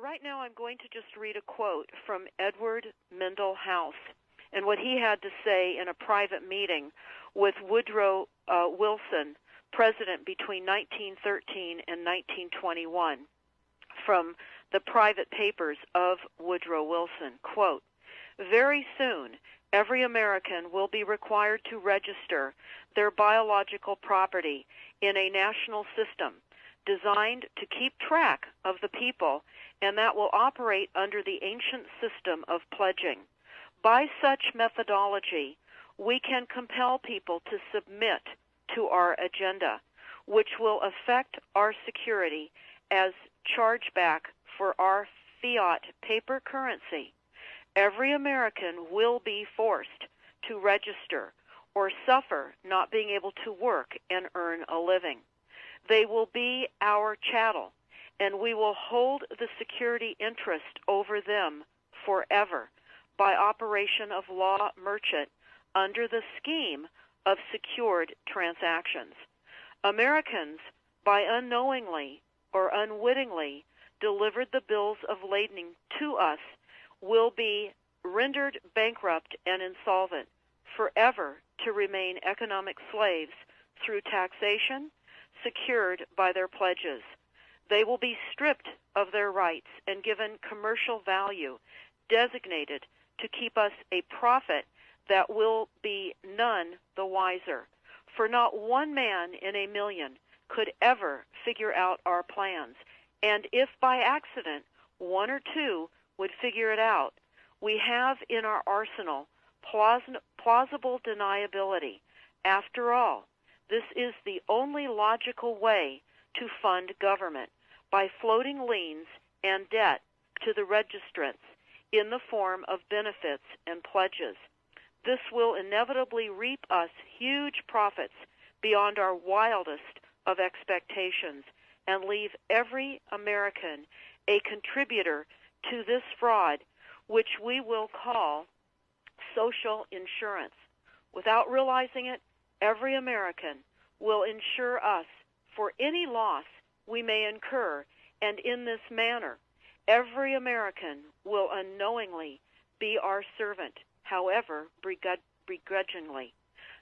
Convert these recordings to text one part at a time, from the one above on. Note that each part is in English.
right now I'm going to just read a quote from Edward Mendell House and what he had to say in a private meeting with Woodrow Wilson, president between 1913 and 1921, from the private papers of Woodrow Wilson. Quote, "Very soon, every American will be required to register their biological property in a national system designed to keep track of the people, and that will operate under the ancient system of pledging. By such methodology, we can compel people to submit to our agenda, which will affect our security as chargeback for our fiat paper currency. Every American will be forced to register or suffer not being able to work and earn a living. They will be our chattel, and we will hold the security interest over them forever by operation of law merchant under the scheme of secured transactions. Americans, by unknowingly or unwittingly delivered the bills of lading to us, will be rendered bankrupt and insolvent, forever to remain economic slaves through taxation secured by their pledges. They will be stripped of their rights and given commercial value, designated to keep us a profit that will be none the wiser. For not one man in a million could ever figure out our plans, and if by accident one or two would figure it out, we have in our arsenal plausible deniability. After all, this is the only logical way to fund government, by floating liens and debt to the registrants in the form of benefits and pledges. This will inevitably reap us huge profits beyond our wildest of expectations and leave every American a contributor to this fraud, which we will call social insurance. Without realizing it, every American will insure us for any loss we may incur, and in this manner, every American will unknowingly be our servant, however begrudgingly.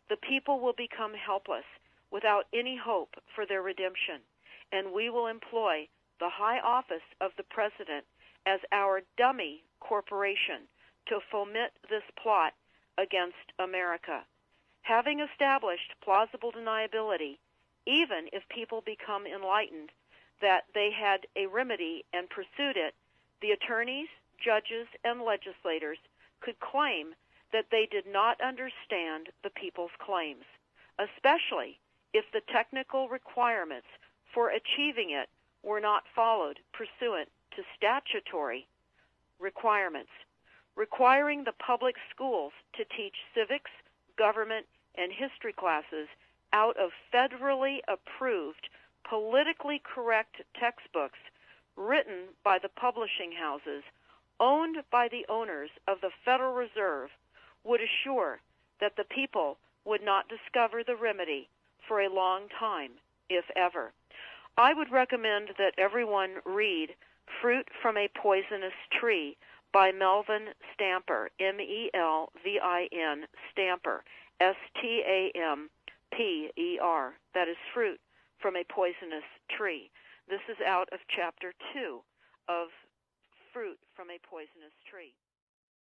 The people will become helpless, without any hope for their redemption, and we will employ the high office of the President as our dummy corporation to foment this plot against America. Having established plausible deniability, even if people become enlightened that they had a remedy and pursued it, the attorneys, judges, and legislators could claim that they did not understand the people's claims, especially if the technical requirements for achieving it were not followed pursuant to statutory requirements, requiring the public schools to teach civics, government, and history classes out of federally approved, politically correct textbooks written by the publishing houses owned by the owners of the Federal Reserve would assure that the people would not discover the remedy for a long time, if ever. I would recommend that everyone read Fruit from a Poisonous Tree by Melvin Stamper, M-E-L-V-I-N, Stamper, S-T-A-M-P-E-R. That is Fruit from a Poisonous Tree. This is out of Chapter 2 of Fruit from a Poisonous Tree.